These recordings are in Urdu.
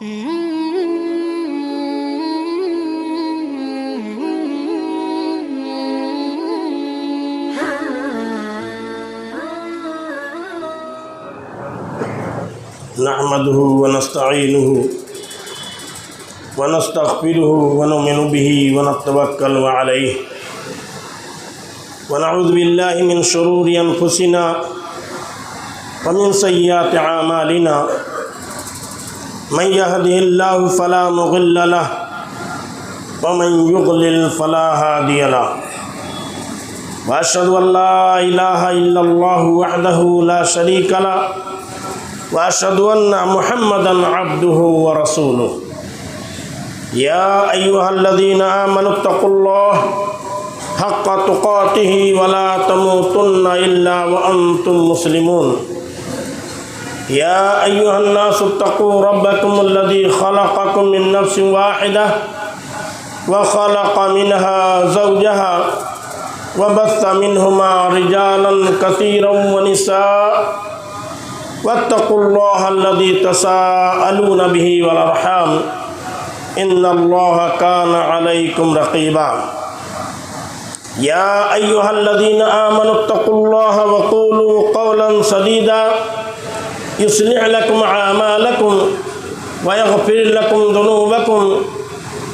نحمده ونستعينه ونستغفره ونؤمن به ونتوكل عليه ونعوذ بالله من شرور أنفسنا ومن سيئات أعمالنا من يهده الله فلا مضل له ومن يضلل فلا هادي له وأشهد أن لا إله إلا الله وحده لا شريك له وأشهد أن محمدًا عبده ورسوله يا أيها الذين آمنوا اتقوا الله حق تقاته ولا تموتن إلا وأنتم مسلمون يا أيها الناس اتقوا ربكم الذي خلقكم من نفس واحدة وخلق منها زوجها وبث منهما رجالا كثيرا ونساء واتقوا الله الذي تساءلون به والأرحام إن الله كان عليكم رقيبا يا أيها الذين آمنوا اتقوا الله وقولوا قولا سديدا يصلح لكم أعمالكم ويغفر لكم ذنوبكم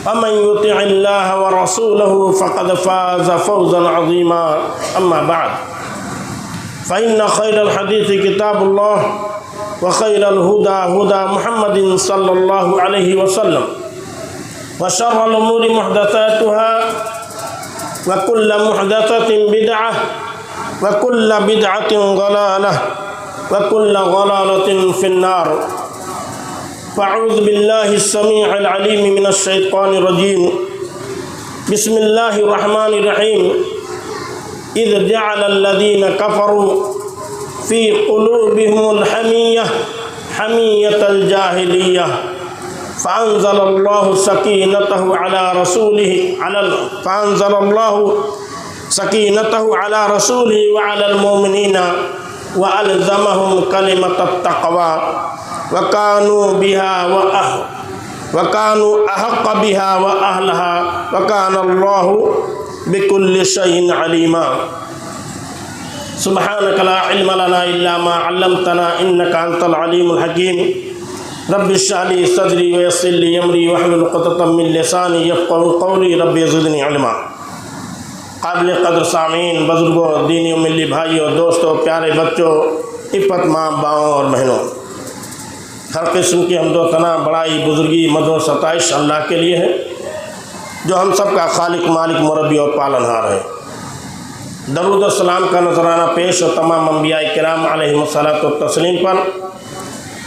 ومن يطع الله ورسوله فقد فاز فوزا عظيما أما بعد فإن خير الحديث كتاب الله وخير الهدى هدى محمد صلى الله عليه وسلم وشر الأمور محدثاتها وكل محدثة بدعة وكل بدعة ضلالة وكل ضلالة في النار فأعوذ بالله السميع العليم من الشيطان الرجيم بسم الله الرحمن الرحيم إذ جعل الذين كفروا في قلوبهم الحمية حمية الجاهلية فأنزل الله سكينته على رسوله وعلى المؤمنين وألزمهم كلمة التقوى وكانوا أحق بها وأهلها وكان الله بكل شيء عليما سبحانك لا علم لنا إلا ما علمتنا إنك أنت العليم الحكيم رب اشرح لي صدري ويسر لي أمري واحلل عقدة من لساني يفقهوا قولي رب زدني علما قابل قدر سامعین بزرگوں دینی و ملی بھائیوں دوستوں پیارے بچوں عفت ماں باؤں اور بہنوں ہر قسم کی حمد و ثنا بڑائی بزرگی مدح و ستائش اللہ کے لیے ہے جو ہم سب کا خالق مالک مربی اور پالنہار ہے درود و سلام کا نذرانہ پیش ہو تمام انبیاء کرام علیہم الصلاۃ والتسلیم پر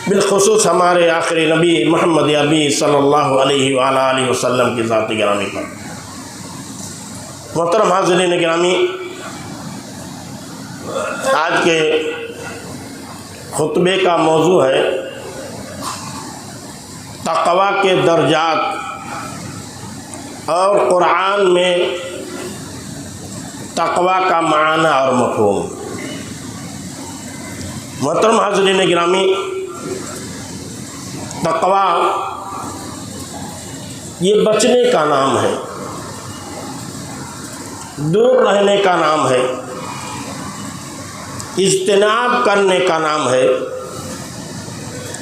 بالخصوص ہمارے آخری نبی محمد عربی صلی اللہ علیہ وآلہ وسلم کی ذات گرامی پر محترم حاضرین گرامی آج کے خطبے کا موضوع ہے تقویٰ کے درجات اور قرآن میں تقویٰ کا معنی اور مفہوم محترم حاضرین گرامی تقویٰ یہ بچنے کا نام ہے دور رہنے کا نام ہے اجتناب کرنے کا نام ہے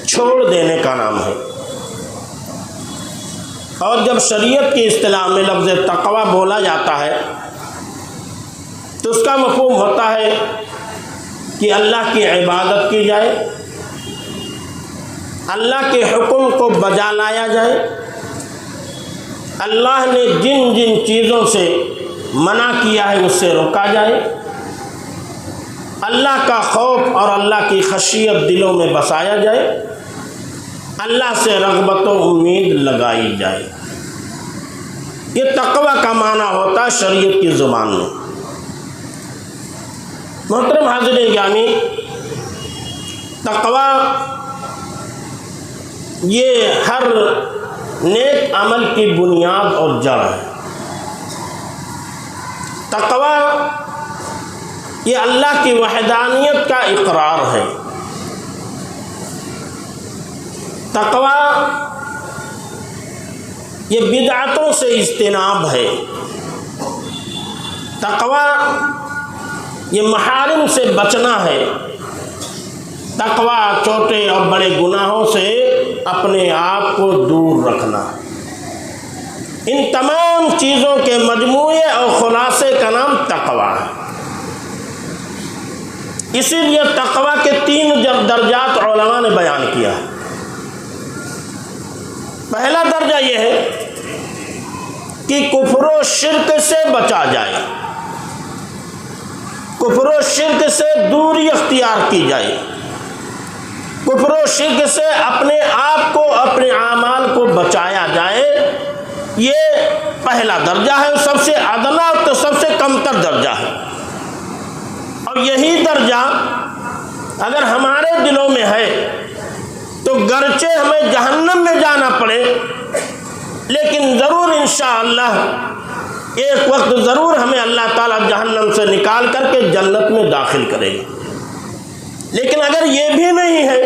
چھوڑ دینے کا نام ہے اور جب شریعت کی اصطلاح میں لفظ تقویٰ بولا جاتا ہے تو اس کا مفہوم ہوتا ہے کہ اللہ کی عبادت کی جائے اللہ کے حکم کو بجا لایا جائے اللہ نے جن جن چیزوں سے منع کیا ہے اس سے روکا جائے اللہ کا خوف اور اللہ کی خشیت دلوں میں بسایا جائے اللہ سے رغبت و امید لگائی جائے یہ تقویٰ کا معنی ہوتا ہے شریعت کی زبان میں محترم حاضرین گرامی تقویٰ یہ ہر نیک عمل کی بنیاد اور جڑ ہے تقویٰ یہ اللہ کی وحدانیت کا اقرار ہے تقویٰ یہ بدعتوں سے اجتناب ہے۔ تقوی یہ محارم سے بچنا ہے۔ تقوی چھوٹے اور بڑے گناہوں سے اپنے آپ کو دور رکھنا۔ ان تمام چیزوں کے مجموعے اور خلاصے کا نام تقوی ہے۔ اسی لیے تقوی کے 3 درجات علماء نے بیان کیا ہے۔ پہلا درجہ یہ ہے کہ کفر و شرک سے بچا جائے، کفر و شرک سے دوری اختیار کی جائے، کفر و شرک سے اپنے آپ کو، اپنے اعمال کو بچایا جائے۔ یہ پہلا درجہ ہے، سب سے ادنا تو سب سے کمتر درجہ ہے۔ اور یہی درجہ اگر ہمارے دلوں میں ہے تو گرچہ ہمیں جہنم میں جانا پڑے، لیکن ضرور انشاءاللہ ایک وقت ضرور ہمیں اللہ تعالیٰ جہنم سے نکال کر کے جنت میں داخل کرے گا۔ لیکن اگر یہ بھی نہیں ہے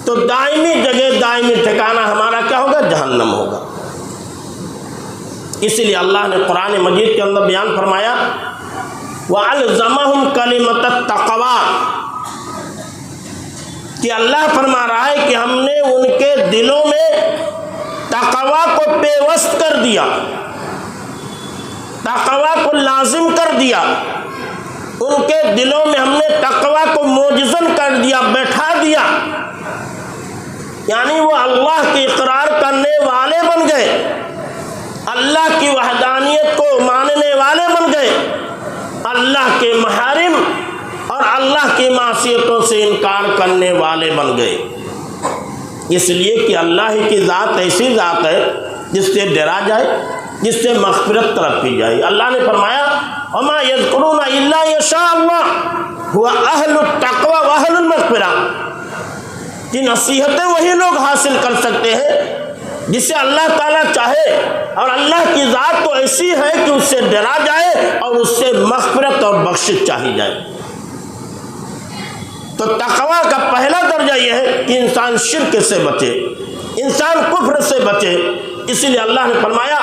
تو دائمی جگہ، دائمی ٹھکانہ ہمارا کیا ہوگا؟ جہنم ہوگا۔ اسی لیے اللہ نے قرآن مجید کے اندر بیان فرمایا وَأَلْزَمَهُمْ كَلِمَةَ التَّقْوَىٰ، کہ اللہ فرما رہا ہے کہ ہم نے ان کے دلوں میں تقویٰ کو پیوست کر دیا، تقویٰ کو لازم کر دیا۔ ان کے دلوں میں ہم نے تقویٰ کو موجزن کر دیا، بیٹھا دیا، یعنی وہ اللہ کی اقرار کرنے والے بن گئے، اللہ کی وحدانیت کو ماننے والے بن گئے، اللہ کے محارم اور اللہ کی معصیتوں سے انکار کرنے والے بن گئے۔ اس لیے کہ اللہ ہی کی ذات ایسی ذات ہے جس سے ڈرا جائے، جس سے مغفرت طلب کی جائے۔ اللہ نے فرمایا وَمَا يَذْكُرُونَ إِلَّا يَشَاءَ اللَّهُ هُوَ أَهْلُ التَّقْوَىٰ وَأَهْلُ الْمَغْفِرَةِ، کہ نصیحتیں وہی لوگ حاصل کر سکتے ہیں جسے اللہ تعالیٰ چاہے، اور اللہ کی ذات تو ایسی ہے کہ اس سے ڈرا جائے اور اس سے مغفرت اور بخشش چاہی جائے۔ تو تقویٰ کا پہلا درجہ یہ ہے کہ انسان شرک سے بچے، انسان کفر سے بچے۔ اسی لیے اللہ نے فرمایا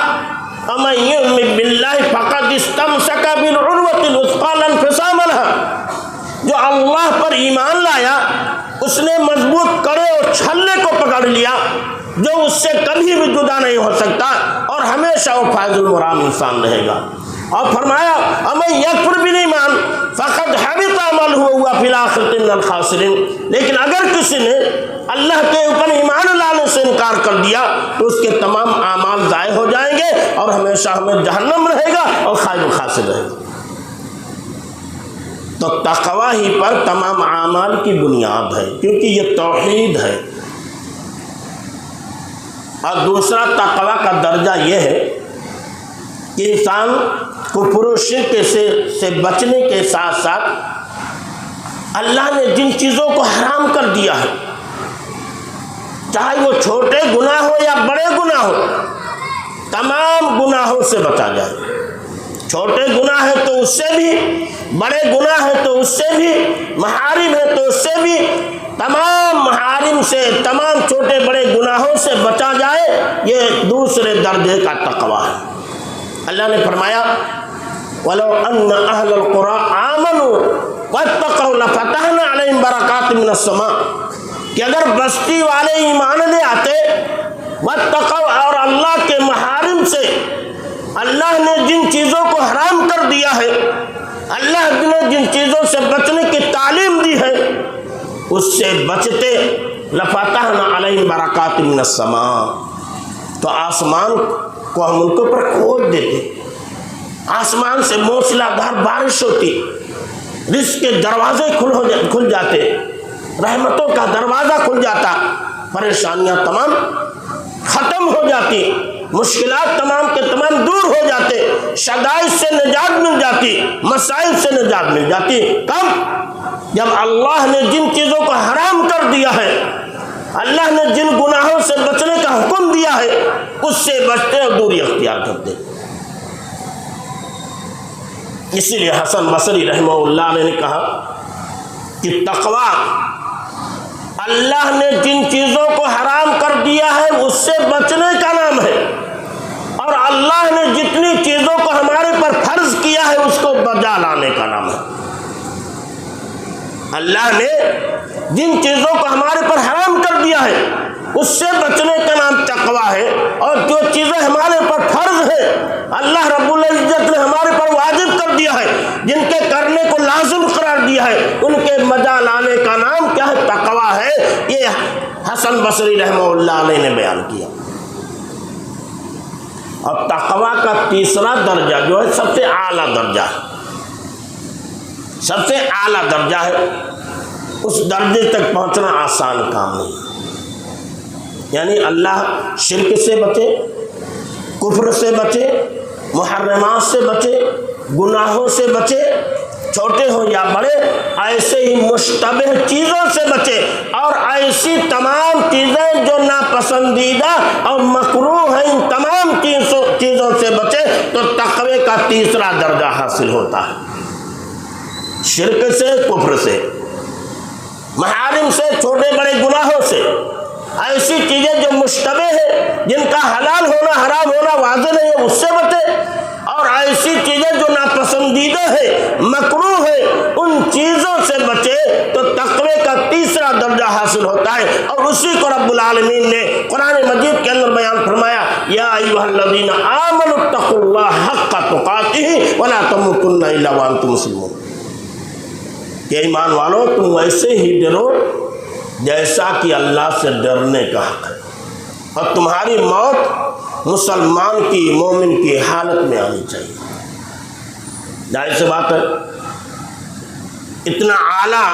وَمَن يُؤْمِن بِاللَّهِ فَقَدِ اسْتَمْسَكَ بِالْعُرْوَةِ الْوُثْقَىٰ لَا انفصام لَهَا، جو اللہ پر ایمان لایا اس نے مضبوط کڑے اور چھلے کو پکڑ لیا جو اس سے کبھی بھی جدا نہیں ہو سکتا، اور ہمیشہ وہ فائز المرام انسان رہے گا۔ اور فرمایا وَمَن يَكْفُرْ بِالْإِيمَانِ فَقَدْ حَبِطَ عَمَلُهُ وَهُوَ فِي الْآخِرَةِ مِنَ الْخَاسِرِينَ، لیکن اگر کسی نے اللہ کے اوپر ایمان لانے سے انکار کر دیا تو اس کے تمام اعمال ضائع ہو جائیں گے اور ہمیشہ ہمیں جہنم رہے گا اور خائب خاسر رہے گا۔ تو تقویٰ ہی پر تمام اعمال کی بنیاد ہے، کیونکہ یہ توحید ہے۔ اور دوسرا تقویٰ کا درجہ یہ ہے کہ انسان کفر و شرک سے بچنے کے ساتھ ساتھ اللہ نے جن چیزوں کو حرام کر دیا ہے، چاہے وہ چھوٹے گناہ ہو یا بڑے گناہ ہو، تمام گناہوں سے بچا جائے۔ چھوٹے گناہ ہے تو اس سے بھی، بڑے گناہ ہے تو اس سے بھی، محارم ہے تو اس سے بھی، تمام محارم سے، تمام چھوٹے بڑے گناہوں سے بچا جائے، یہ دوسرے درجے کا تقویٰ ہے۔ اللہ نے فرمایا وَلَوْ أَنَّ أَهْلَ الْقُرَىٰ آمَنُوا وَاتَّقَوْا لَفَتَحْنَا عَلَيْهِمْ بَرَكَاتٍ مِّنَ السَّمَاءِ، کہ اگر بستی والے ایمان لے آتے، وَاتَّقَوْا، اور اللہ کے محارم سے، اللہ نے جن چیزوں کو حرام کر دیا ہے، اللہ نے جن چیزوں سے بچنے کی تعلیم دی ہے، اس سے بچتے، لَفَتَحْنَا عَلَيْهِمْ بَرَكَاتٍ مِّنَ السَّمَاءِ، تو آسمان کو ہم ان کے اوپر کھول دیتے، آسمان سے موسلا دھار بارش ہوتی، رزق کے دروازے کھل جاتے، رحمتوں کا دروازہ کھل جاتا، پریشانیاں تمام ختم ہو جاتی، مشکلات تمام کے تمام دور ہو جاتے، شدائد سے نجات مل جاتی، مسائل سے نجات مل جاتی۔ کب؟ جب اللہ نے جن چیزوں کو حرام کر دیا ہے، اللہ نے جن گناہوں سے بچنے کا حکم دیا ہے، اس سے بچتے اور دوری اختیار کرتے۔ اسی لیے حسن بصری رحمہ اللہ علیہ نے کہا کہ تقویٰ اللہ نے جن چیزوں کو حرام کر دیا ہے اس سے بچنے کا نام ہے، اور اللہ نے جتنی چیزوں کو ہمارے پر فرض کیا ہے اس کو بجا لانے کا نام ہے۔ اللہ نے جن چیزوں کو ہمارے پر حرام کر دیا ہے اس سے بچنے کا نام تقویٰ ہے، اور جو چیزیں ہمارے پر فرض ہیں اللہ رب العزت نے ہمارے پر واجب کر دیا ہے، جن کے کرنے کو لازم قرار دیا ہے، ان کے مزہ لانے کا نام کیا ہے؟ تقویٰ ہے۔ یہ حسن بصری رحمہ اللہ علیہ نے بیان کیا۔ اور تقویٰ کا تیسرا درجہ جو ہے سب سے اعلیٰ درجہ ہے، سب سے اعلیٰ درجہ ہے، اس درجے تک پہنچنا آسان کام نہیں، یعنی اللہ شرک سے بچے، کفر سے بچے، محرمات سے بچے، گناہوں سے بچے، چھوٹے ہوں یا بڑے، ایسے ہی مشتبہ چیزوں سے بچے، اور ایسی تمام چیزیں جو ناپسندیدہ اور مکروہ ہیں، ان تمام چیزوں سے بچے تو تقوی کا تیسرا درجہ حاصل ہوتا ہے۔ شرک سے، کفر سے، محارم سے، چھوٹے بڑے گناہوں سے، ایسی چیزیں جو مشتبہ ہیں، جن کا حلال ہونا حرام ہونا واضح نہیں ہے، اس سے بچے، اور ایسی چیزیں جو ناپسندیدہ ہیں، مکروہ ہیں، ان چیزوں سے بچے تو تقوی کا تیسرا درجہ حاصل ہوتا ہے۔ اور اسی کو رب العالمین نے قرآن مجید کے اندر بیان فرمایا، یا ایھا الذین آمنوا اتقوا اللہ حق تقاتہ ولا تموتن الا وانتم مسلمون، کہ ایمان والو تم ویسے ہی ڈرو جیسا کہ اللہ سے ڈرنے کا حق ہے، اور تمہاری موت مسلمان کی، مومن کی حالت میں آنی چاہیے۔ ظاہر سی بات ہے اتنا اعلیٰ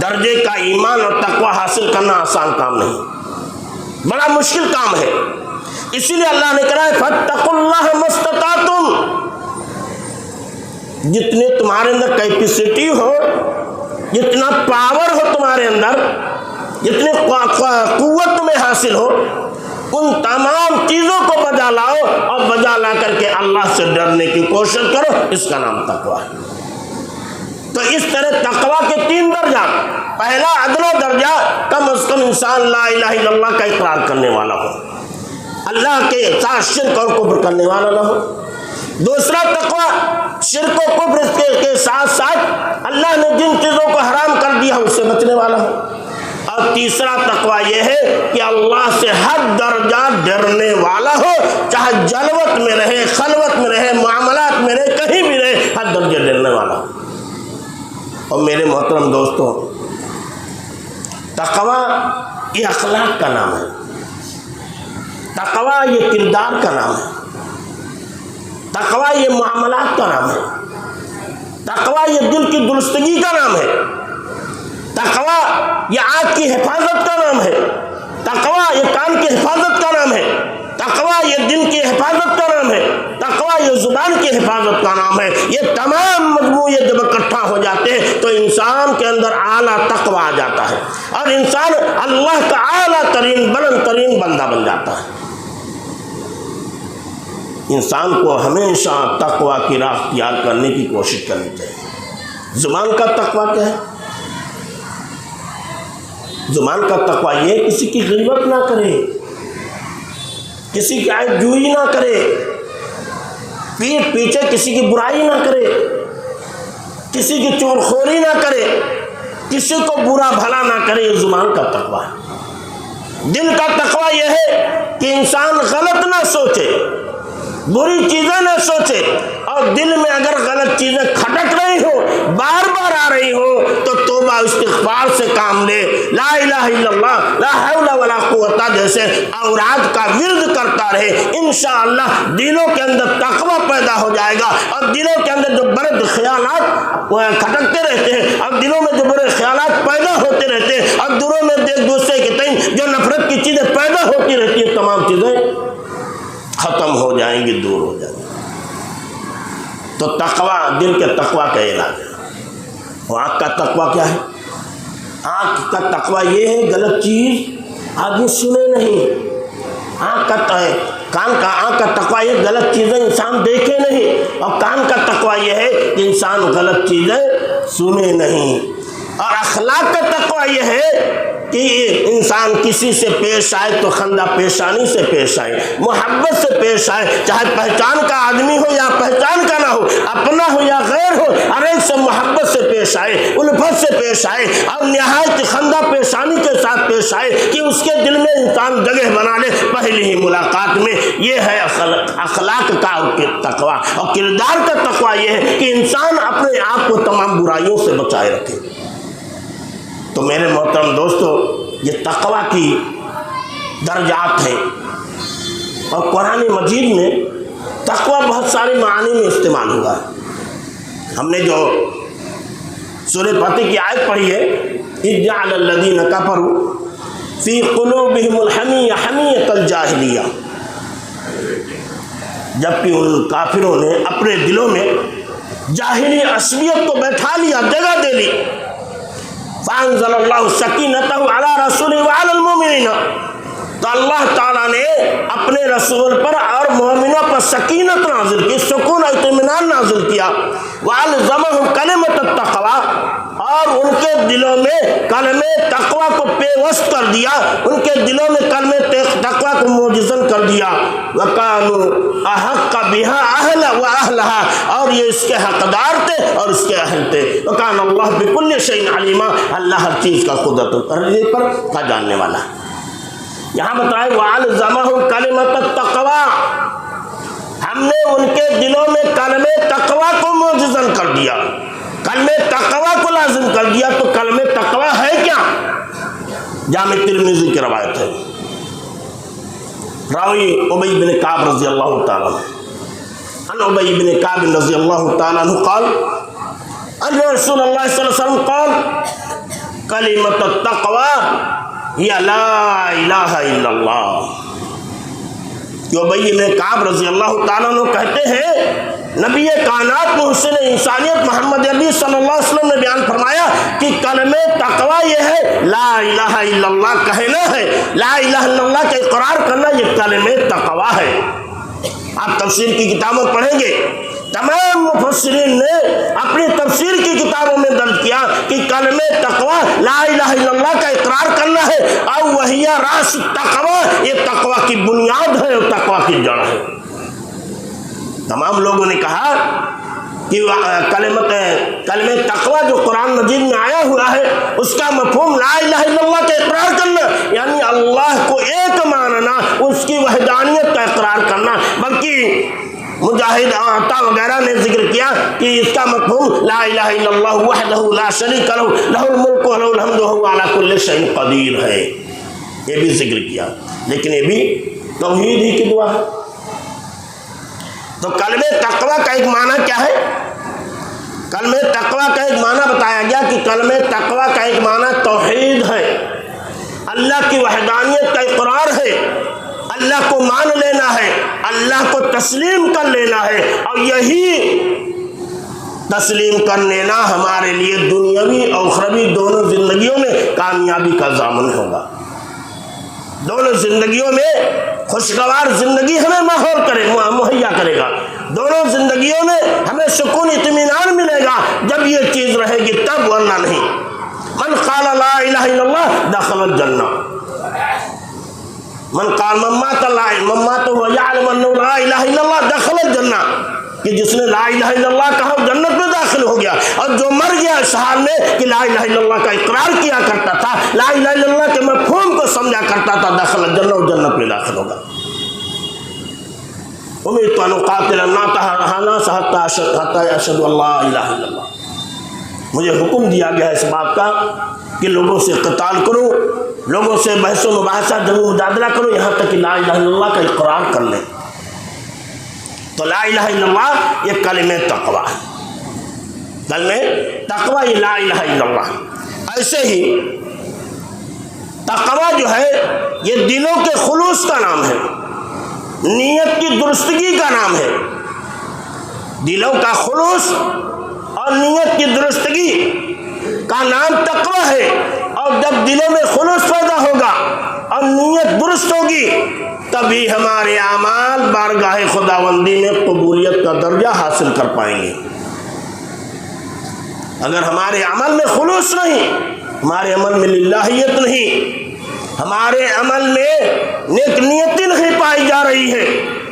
درجے کا ایمان اور تقوی حاصل کرنا آسان کام نہیں، بڑا مشکل کام ہے۔ اسی لیے اللہ نے کہا ہے فاتقوا اللہ ما استطعتم، جتنے تمہارے اندر کیپیسٹی ہو، جتنا پاور ہو تمہارے اندر، جتنی قوت تمہیں حاصل ہو، ان تمام چیزوں کو بجا لاؤ، اور بجا لا کر کے اللہ سے ڈرنے کی کوشش کرو، اس کا نام تقویٰ ہے۔ تو اس طرح تقویٰ کے تین درجہ، پہلا ادنیٰ درجہ کم از کم انسان لا الہ الا اللہ کا اقرار کرنے والا ہو، اللہ کے ساتھ شرک اور کفر کرنے والا نہ ہو۔ دوسرا تقویٰ شرک و کفر کے ساتھ ساتھ اللہ نے جن چیزوں کو حرام کر دیا اس سے بچنے والا ہو۔ اور تیسرا تقویٰ یہ ہے کہ اللہ سے ہر درجہ ڈرنے والا ہو، چاہے جلوت میں رہے، خلوت میں رہے، معاملات میں رہے، کہیں بھی رہے، ہر درجہ ڈرنے والا ہو۔ اور میرے محترم دوستوں، تقویٰ یہ اخلاق کا نام ہے، تقویٰ یہ کردار کا نام ہے، تقویٰ یہ معاملات کا نام ہے، تقویٰ یہ دل کی درستگی کا نام ہے، تقویٰ یہ آنکھ کی حفاظت کا نام ہے، تقویٰ یہ کان کی حفاظت کا نام ہے، تقویٰ یہ دل کی حفاظت کا نام ہے، تقویٰ یہ زبان کی حفاظت کا نام ہے۔ یہ تمام مجموعے جب اکٹھا ہو جاتے ہیں تو انسان کے اندر اعلیٰ تقویٰ آ جاتا ہے، اور انسان اللہ کا اعلیٰ ترین بلند ترین بندہ بن جاتا ہے۔ انسان کو ہمیشہ تقویٰ کی راہ اختیار کرنے کی کوشش کرنی چاہیے۔ زبان کا تقویٰ کیا ہے؟ زبان کا تقویٰ یہ کسی کی غیبت نہ کرے، کسی کی عیب جوئی نہ کرے، پیٹھ پیچھے کسی کی برائی نہ کرے، کسی کی چغل خوری نہ کرے، کسی کو برا بھلا نہ کرے۔ یہ زبان کا تقویٰ ہے۔ دل کا تقویٰ یہ ہے کہ انسان غلط نہ سوچے، بری چیزیں نہ سوچے، اور دل میں اگر غلط چیزیں کھٹک رہی ہو، بار بار آ رہی ہو، تو توبہ استغفار سے کام لے، لا الہ الا اللہ، لا حول ولا قوت جیسے اوراد کا ورد کرتا رہے۔ انشاءاللہ دلوں کے اندر تقویٰ پیدا ہو جائے گا، اور دلوں کے اندر جو برے خیالات کھٹکتے رہتے ہیں، اور دلوں میں جو برے خیالات پیدا ہوتے رہتے ہیں، اور دلوں میں ایک دوسرے کے تئیں جو نفرت کی چیزیں پیدا ہوتی رہتی ہیں، تمام چیزیں ختم ہو جائیں گی، دور ہو جائیں گی۔ تو تقویٰ دل کے تقویٰ کا علاج ہے۔ اور آنکھ کا تقویٰ کیا ہے؟ آنکھ کا تقویٰ یہ ہے غلط چیز آدمی سنے نہیں۔ آنکھ کا تقویٰ یہ غلط چیزیں انسان دیکھے نہیں، اور کان کا تقویٰ یہ ہے کہ انسان غلط چیزیں سنے نہیں۔ اور اخلاق کا تقوی یہ ہے کہ انسان کسی سے پیش آئے تو خندہ پیشانی سے پیش آئے، محبت سے پیش آئے، چاہے پہچان کا آدمی ہو یا پہچان کا نہ ہو، اپنا ہو یا غیر ہو، ہر ایک سے محبت سے پیش آئے، الفت سے پیش آئے، اور نہایت خندہ پیشانی کے ساتھ پیش آئے کہ اس کے دل میں انسان جگہ بنا لے پہلی ہی ملاقات میں۔ یہ ہے اخلاق کا تقوی، اور کردار کا تقوی یہ ہے کہ انسان اپنے آپ کو تمام برائیوں سے بچائے رکھے۔ تو میرے محترم دوستو، یہ تقوی کی درجات ہیں، اور قرآن مجید میں تقوی بہت سارے معانی میں استعمال ہوا ہے۔ ہم نے جو سورہ فاتح کی آیت پڑھی ہے، اِذْ جَعَلَ الَّذِينَ كَفَرُوا فِي قُلُوبِهِمُ الْحَمِيَّةَ حَمِيَّةَ الْجَاهِلِيَّةِ، جبکہ ان کافروں نے اپنے دلوں میں جاہلی عصبیت کو بیٹھا لیا، جگہ دے لی۔ فَأَنزَلَ اللَّهُ سَكِينَتَهُ عَلَىٰ رَسُولِهِ وَعَلَى الْمُؤْمِنِينَ، تو اللہ تعالیٰ نے اپنے رسول پر اور مومنوں پر سکینت نازل کی، سکون اور اطمینان نازل کیا۔ وَأَلْزَمَهُمْ كَلِمَةَ التَّقْوَىٰ، اور ان کے دلوں میں کلمہ تقوی کو پیوست کر دیا، ان کے دلوں میں کلمہ تقوی کو موجزن کر دیا۔ وَكَانُوا أَحَقَّ بِهَا أَهْلَ وَأَهْلَهَا، اور یہ اس کے حقدار تھے اور اس کے اہل تھے۔ وَكَانَ اللَّهُ بِكُلِّ شَيْءٍ عَلِيمًا، اللہ ہر چیز کا قدرت پر کا جاننے والا ہے۔ یہاں بتائے وَأَلْزَمَهُمْ كَلِمَةَ التَّقْوَىٰ، ہم نے ان کے دلوں میں کلمہ تقوی کو موجزن کر دیا، کلمہ تقوی کو لازم کر دیا۔ تو کلمہ تقوی ہے کیا؟ جامع ترمذی کی روایت ہے، راوی ابی بن کعب رضی اللہ تعالیٰ عنہ، عن ابی بن کعب رضی اللہ تعالیٰ عنہ قال ان رسول اللہ صلی اللہ علیہ وسلم قال کلمۃ التقوی ہی لا الہ الا اللہ۔ جو ابی بن کعب رضی اللہ تعالیٰ عنہ کہتے ہیں، نبی کائنات محسن انسانیت محمد عربی صلی اللہ علیہ وسلم نے بیان فرمایا کہ کلمہ تقوی یہ ہے لا الہ الا اللہ کہنا ہے، لا الہ الا اللہ کا اقرار کرنا، یہ کلمہ تقوی ہے۔ آپ تفسیر کی کتابوں پڑھیں گے، تمام مفسرین نے اپنی تفسیر کی کتابوں میں درج کیا کہ کلمہ تقوی لا الہ الا اللہ کا اقرار کرنا ہے، اور وہی راس تقوی، یہ تقوی کی بنیاد ہے اور تقوی کی جڑ ہے۔ تمام لوگوں نے کہا کہ کلمہ تقوی جو قرآن مجید میں آیا ہوا ہے، اس کا مفہوم لا الہ الا اللہ کا اقرار کرنا، یعنی اللہ کو ایک ماننا، اس کی وحدانیت کا اقرار کرنا۔ بلکہ مجاہد عطا وغیرہ نے ذکر کیا کہ اس کا مفہوم لا الہ الا اللہ وحدہ لا شریک لہ لہ الملک و لہ الحمد وہو علی کل شیء قدیر ہے، یہ بھی ذکر کیا، لیکن یہ بھی توحید ہی کی دعا ہے۔ تو کلمہ تقوی کا ایک معنی کیا ہے؟ کلمہ تقوی کا ایک معنی بتایا گیا کہ کلمہ تقوی کا ایک معنی توحید ہے، اللہ کی وحدانیت کا اقرار ہے، اللہ کو مان لینا ہے، اللہ کو تسلیم کر لینا ہے، اور یہی تسلیم کر لینا ہمارے لیے دنیاوی اور اخروی دونوں زندگیوں میں کامیابی کا ضامن ہوگا۔ دونوں زندگیوں میں خوشگوار زندگی ہمیں مہیا کرے گا، دونوں زندگیوں میں ہمیں سکون اطمینان ملے گا جب یہ چیز رہے گی تب، ورنہ نہیں۔ من قال لا الہ الا اللہ دخل الجنہ، من قال ممات ہوا یعلم انہ لا الہ الا اللہ دخل الجنہ، کہ جس نے لا الہ الا اللہ کہا جنت میں داخل ہو گیا، اور جو مر گیا اس حال میں کہ لا الہ الا اللہ کا اقرار کیا کرتا تھا، لا الہ الا اللہ کے مفہوم کو سمجھا کرتا تھا، داخل الجنہ، اور جنت میں داخل ہوگا۔ امیرت ان اقاتل الناس حتی اشہد ان لا الہ الا اللہ، مجھے حکم دیا گیا ہے اس بات کا کہ لوگوں سے قتال کرو، لوگوں سے بحث و مباحثہ جنگ و مجادلہ کرو، یہاں تک کہ لا الہ الا اللہ کا اقرار کر لیں۔ تو لا الہ الا اللہ یہ کلمہ تقوی ہے، کلمہ تقوی یہ لا الہ الا اللہ۔ ایسے ہی تقوی جو ہے یہ دلوں کے خلوص کا نام ہے، نیت کی درستگی کا نام ہے۔ دلوں کا خلوص اور نیت کی درستگی کا نام تقوی ہے، اور جب دلوں میں خلوص پیدا ہوگا اور نیت درست ہوگی تبھی ہمارے اعمال بارگاہ خداوندی میں قبولیت کا درجہ حاصل کر پائیں گے۔ اگر ہمارے عمل میں خلوص نہیں، ہمارے عمل میں للہیت نہیں، ہمارے عمل میں نیک نیتی نہیں پائی جا رہی ہے،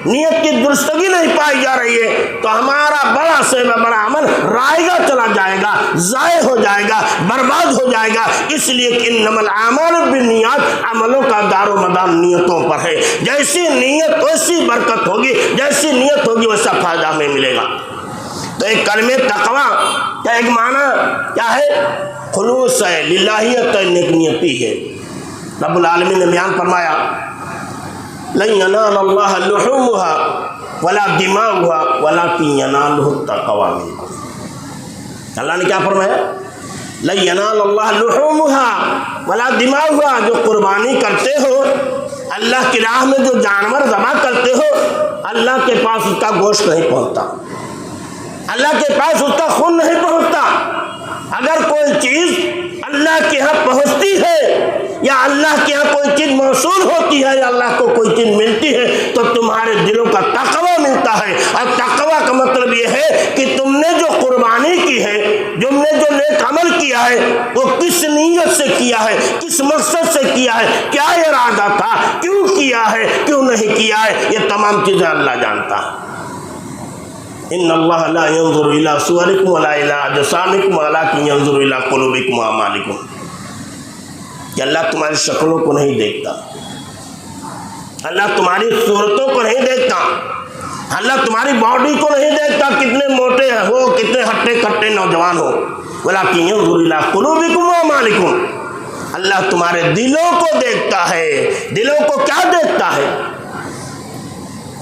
نیت کی درستگی نہیں پائی جا رہی ہے، تو ہمارا بڑا سے بڑا عمل رائے گا چلا جائے گا، ضائع ہو جائے گا، برباد ہو جائے گا۔ اس لیے کہ انما الاعمال بالنیات، عملوں کا دار و مدار نیتوں پر ہے۔ جیسی نیت ویسی برکت ہوگی، جیسی نیت ہوگی ویسا فائدہ ہمیں ملے گا۔ تو ایک کلمہ تقویٰ کا ایک معنی کیا ہے؟ خلوص ہے، للہیت ہے، نیک نیتی ہے۔ رب العالمین نے بیان فرمایا لن ینال اللہ لحومها ولا دماؤها ولکن ینالہ التقوی منکم۔ اللہ نے کیا فرمایا؟ لن ینال اللہ لحومها ولا دماؤها، جو قربانی کرتے ہو، اللہ کی راہ میں جو جانور ذبح کرتے ہو، اللہ کے پاس اس کا گوشت نہیں پہنچتا، اللہ کے پاس اس کا خون نہیں پہنچتا۔ اگر کوئی چیز اللہ کے ہاں پہنچتی ہے، یا اللہ کے ہاں کوئی چیز موصول ہوتی ہے، یا اللہ کو کوئی چیز ملتی ہے، تو تمہارے دلوں کا تقویٰ ملتا ہے۔ اور تقویٰ کا مطلب یہ ہے کہ تم نے جو قربانی کی ہے، تم نے جو نیک عمل کیا ہے، وہ کس نیت سے کیا ہے، کس مقصد سے کیا ہے، کیا ارادہ تھا، کیوں کیا ہے، کیوں نہیں کیا ہے، یہ تمام چیزیں اللہ جانتا ہے۔ ان اللہ لا ينظر الى صورکم ولا الى اجسامکم ولکن ينظر الى قلوبکم واعمالکم، کہ اللہ تمہاری شکلوں کو نہیں دیکھتا، اللہ تمہاری صورتوں کو نہیں دیکھتا، اللہ تمہاری باڈی کو نہیں دیکھتا، کتنے موٹے ہو، کتنے ہٹے کٹے نوجوان ہو، ولکن ينظر الى قلوبکم واعمالکم، اللہ تمہارے دلوں کو دیکھتا ہے۔ دلوں کو کیا دیکھتا ہے؟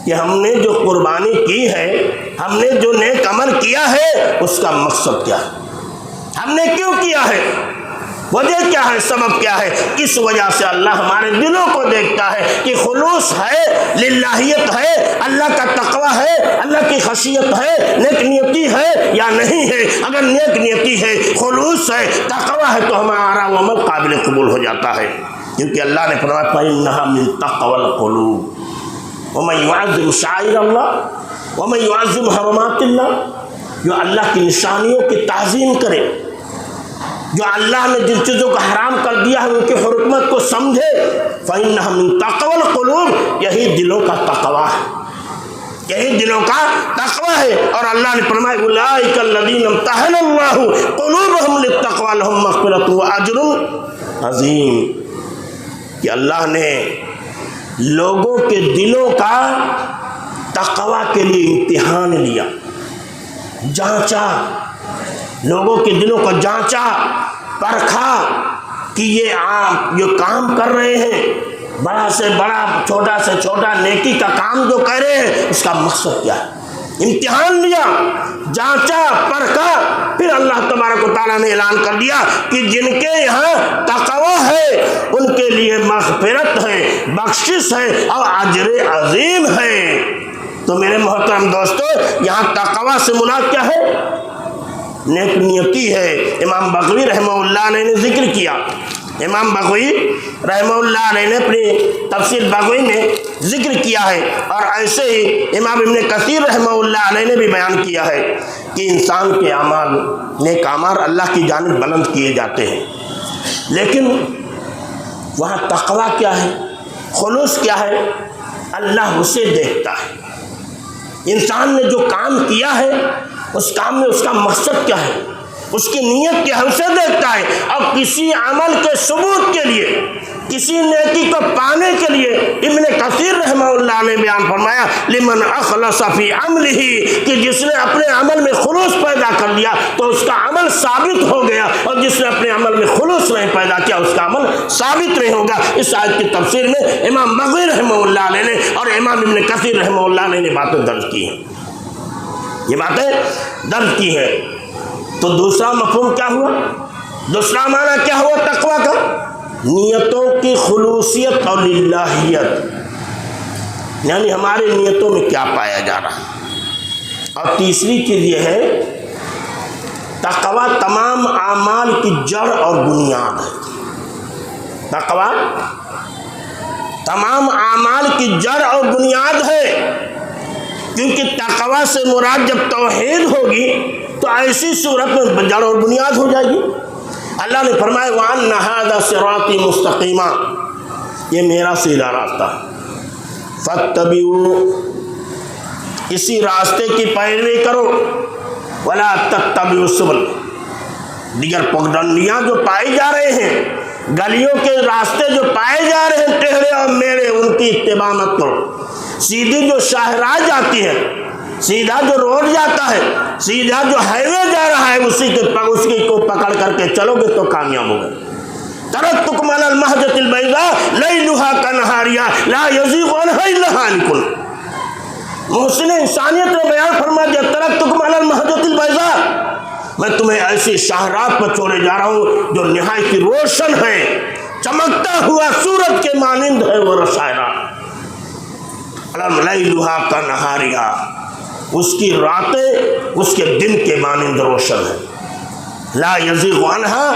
کہ ہم نے جو قربانی کی ہے، ہم نے جو نیک عمل کیا ہے، اس کا مقصد کیا ہے، ہم نے کیوں کیا ہے، وجہ کیا ہے، سبب کیا ہے۔ کس وجہ سے اللہ ہمارے دلوں کو دیکھتا ہے کہ خلوص ہے، للہیت ہے، اللہ کا تقویٰ ہے، اللہ کی خشیت ہے، نیک نیتی ہے یا نہیں ہے۔ اگر نیک نیتی ہے، خلوص ہے، تقویٰ ہے، تو ہمارا وہ عمل قابل قبول ہو جاتا ہے، کیونکہ اللہ نے فرمایا فَإِنَّهَا مِن تَقْوَى الْقُلُوبِ وَمَن يُعَظِّمْ شَعَائِرَ اللَّهِ وَمَن يُعَظِّمْ حُرُمَاتِ اللَّهِ، جو اللہ کی نشانیوں کی تعظیم کرے، جو اللہ نے جن چیزوں کو حرام کر دیا ہے ان کی حرمت کو سمجھے، فَإِنَّهَا مِن تَقْوَى الْقُلُوبِ، یہی دلوں کا تقویٰ ہے، یہی دلوں کا تقویٰ ہے۔ اور اللہ نے فرمایا أُولَٰئِكَ الَّذِينَ امْتَحَنَ اللَّهُ قُلُوبَهُمْ لِلتَّقْوَىٰ لَهُم مَّغْفِرَةٌ وَأَجْرٌ عَظِيمٌ، کہ اللہ نے لوگوں کے دلوں کا تقویٰ کے لیے امتحان لیا، جانچا، لوگوں کے دلوں کو جانچا، پرکھا کہ یہ کام کر رہے ہیں، بڑا سے بڑا، چھوٹا سے چھوٹا نیکی کا کام جو کر رہے ہیں، اس کا مقصد کیا ہے۔ امتحان لیا، جانچا، پرکھا، پھر اللہ تبارک و تعالیٰ نے اعلان کر دیا کہ جن کے یہاں تقویٰ ہے ان کے لیے مغفرت ہے، بخشش ہے اور اجر عظیم ہے۔ تو میرے محترم دوستو، یہاں تقویٰ سے مراد کیا ہے؟ نیک نیتی ہے۔ امام بغوی رحمہ اللہ علیہ نے ذکر کیا، امام بغوی رحمہ اللہ علیہ نے اپنی تفسیر بغوی میں ذکر کیا ہے، اور ایسے ہی امام ابن کثیر رحمہ اللہ علیہ نے بھی بیان کیا ہے کہ انسان کے اعمال، نیک اعمال اللہ کی جانب بلند کیے جاتے ہیں، لیکن وہاں تقویٰ کیا ہے، خلوص کیا ہے، اللہ اسے دیکھتا ہے۔ انسان نے جو کام کیا ہے، اس کام میں اس کا مقصد کیا ہے، اس کی نیت کیا ہے، اسے دیکھتا ہے۔ اور کسی عمل کے ثبوت کے لیے، کسی نیکی کو پانے کے لیے ابن کثیر رحمہ اللہ نے بیان فرمایا لمن اخلص فی عملہ، کہ جس نے اپنے عمل میں خلوص پیدا کر لیا تو اس کا عمل ثابت ہو گیا، اور جس نے اپنے عمل میں خلوص نہیں پیدا کیا اس کا عمل ثابت نہیں ہوگا۔ اس آیت کی تفسیر میں امام بغوی رحمہ اللہ علیہ نے اور امام ابن کثیر رحمہ اللہ علیہ نے باتیں درج کی ہیں، یہ باتیں درج کی ہیں۔ تو دوسرا مفہوم کیا ہوا، دوسرا معنی کیا ہوا تقویٰ کا؟ نیتوں کی خلوصیت اور للہیت، یعنی ہماری نیتوں میں کیا پایا جا رہا ہے۔ اور تیسری چیز یہ ہے، تقویٰ تمام اعمال کی جڑ اور بنیاد ہے۔ تقویٰ تمام اعمال کی جڑ اور بنیاد ہے، کیونکہ تقویٰ سے مراد جب توحید ہوگی تو ایسی صورت میں جڑ اور بنیاد ہو جائے گی۔ اللہ نے فرمایا وَأَنَّ هَذَا صِرَاطِي مُسْتَقِيمًا، یہ میرا سیدھا راستہ ہے، فَاتَّبِعُوا، اسی راستے کی پیروی کرو، وَلَا تَتَّبِعُوا السُّبُلَ، دیگر پگڈنڈیاں جو پائے جا رہے ہیں، گلیوں کے راستے جو پائے جا رہے ہیں ٹیڑھے اور میڑے، ان کی اتباع مت کرو۔ سیدھی جو شاہراہ جاتی ہے، سیدھا جو روڈ جاتا ہے، سیدھا جو ہائی وے جا رہا ہے، اسی کو پکڑ کر کے چلو گے تو کامیاب ہوگے۔ ترکتکم علی المحجۃ البیضاء لیلھا کنہارھا لا یزیغ عنہا الا ھالک۔ محسن انسانیت نے بیان فرما دیا، ترکتکم علی المحجۃ البیضاء، میں تمہیں ایسی شاہراہ پر چھوڑے جا رہا ہوں جو نہایت روشن ہے، چمکتا ہوا سورج کے مانند ہے وہ شاہراہ، لیلھا کنہارھا، اس کی راتیں اس کے دن کے مانند روشن ہے، لا یزیغ عنہا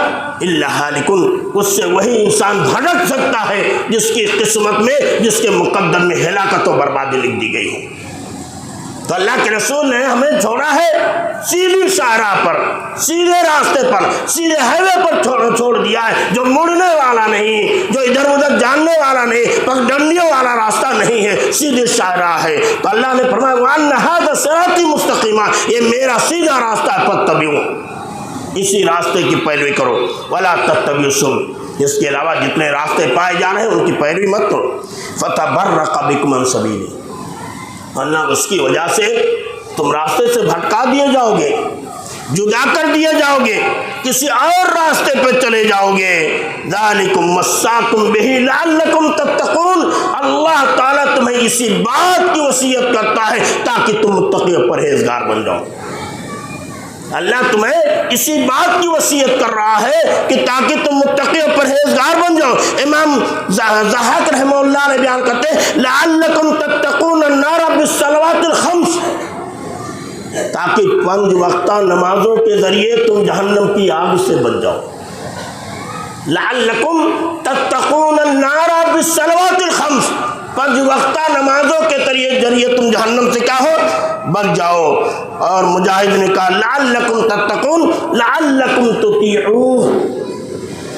الا ھالک، اس سے وہی انسان بھٹک سکتا ہے جس کی قسمت میں، جس کے مقدر میں ہلاکت و بربادی لکھ دی گئی ہے۔ تو اللہ کے رسول نے ہمیں چھوڑا ہے سیدھی شاہراہ پر، سیدھے راستے پر، سیدھے ہائی وے پر چھوڑ دیا ہے، جو مڑنے والا نہیں، جو ادھر ادھر جاننے والا نہیں، پگڈنڈیوں والا راستہ نہیں ہے، سیدھی شاہراہ ہے۔ تو اللہ نے فرمایا وَأَنَّ هَذَا صِرَاطِي مُسْتَقِيمًا، یہ میرا سیدھا راستہ ہے، فَاتَّبِعُوا، اسی راستے کی پیروی کرو، وَلَا تَتَّبِعُوا السُّبُلَ، اس کے علاوہ جتنے راستے پائے جا رہے ہیں ان کی پیروی مت کرو، فَتَبَرَّقَ بِكُمْ عَنْ سَبِيلِهِ، اللہ اس کی وجہ سے تم راستے سے بھٹکا دیے جاؤ گے، جدا کر دیے جاؤ گے، کسی اور راستے پہ چلے جاؤ گے۔ ذالکم وصاکم بہ لعلکم تتقون، اللہ تعالیٰ تمہیں اسی بات کی وصیت کرتا ہے تاکہ تم متقی و پرہیزگار بن جاؤ۔ اللہ تمہیں اسی بات کی وصیت کر رہا ہے کہ تاکہ تم متقی و پرہیزگار بن جاؤ۔ امام ضحاک رحمہ اللہ نے بیان کرتے ہیں لعلکم تتقون النار بالصلوات الخمس، تاکہ 5 وقتہ نمازوں کے ذریعے تم جہنم کی آگ سے بچ جاؤ۔ لعلکم تتقون النار بالصلوات الخمس، 5 وقتہ نمازوں کے ذریعے تم جہنم سے کیا ہو، بچ جاؤ۔ اور مجاہد نے کہا لعلکم تتقون لعلکم تطیعوہ،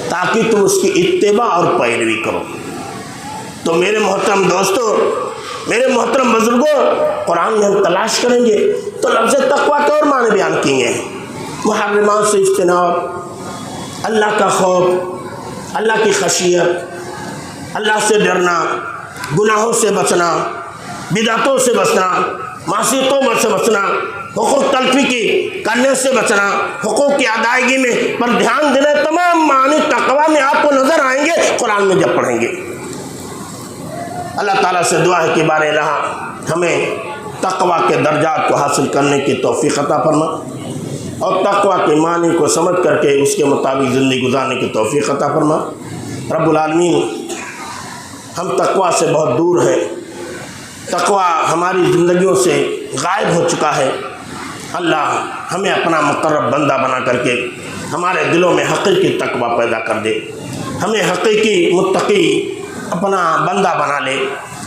تاکہ تم اس کی اتباع اور پیروی کرو۔ تو میرے محترم دوستو، میرے محترم بزرگوں، قرآن میں ہم تلاش کریں گے تو لفظ تقویٰ کے اور معنی بیان کیے ہیں، محرمات سے اجتناب، اللہ کا خوف، اللہ کی خشیت، اللہ سے ڈرنا، گناہوں سے بچنا، بدعتوں سے بچنا، معصیتوں سے بچنا، حقوق تلفی کی کرنے سے بچنا، حقوق کی ادائیگی میں پر دھیان دینا، تمام معنی تقویٰ میں آپ کو نظر آئیں گے قرآن میں جب پڑھیں گے۔ اللہ تعالیٰ سے دعا ہے کہ بار الہ ہمیں تقویٰ کے درجات کو حاصل کرنے کی توفیق عطا فرما، اور تقویٰ کے معنی کو سمجھ کر کے اس کے مطابق زندگی گزارنے کی توفیق عطا فرما۔ رب العالمین، ہم تقویٰ سے بہت دور ہیں، تقویٰ ہماری زندگیوں سے غائب ہو چکا ہے۔ اللہ ہمیں اپنا مقرب بندہ بنا کر کے ہمارے دلوں میں حقیقی تقویٰ پیدا کر دے، ہمیں حقیقی متقی اپنا بندہ بنا لے،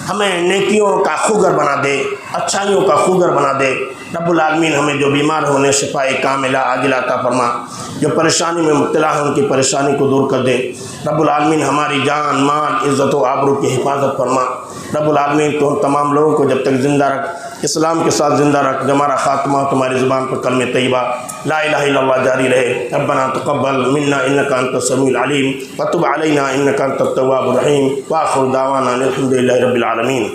ہمیں نیکیوں کا خوگر بنا دے، اچھائیوں کا خوگر بنا دے۔ رب العالمین ہمیں جو بیمار ہونے شفائے کاملہ عاجلہ عطا فرما، جو پریشانی میں مبتلا ہیں ان کی پریشانی کو دور کر دے۔ رب العالمین ہماری جان مال عزت و آبرو کی حفاظت فرما۔ رب العالمین تو ہم تمام لوگوں کو جب تک زندہ رکھ، اسلام کے ساتھ زندہ رکھ، جب ہمارا خاتمہ تمہاری زبان پر کلمہ طیبہ لا الہ الا اللہ جاری رہے۔ ربنا تقبل منا انک انت السمیع العلیم وتب علینا انک انت التواب الرحیم، وآخر دعوانا الحمد للہ رب العالمین۔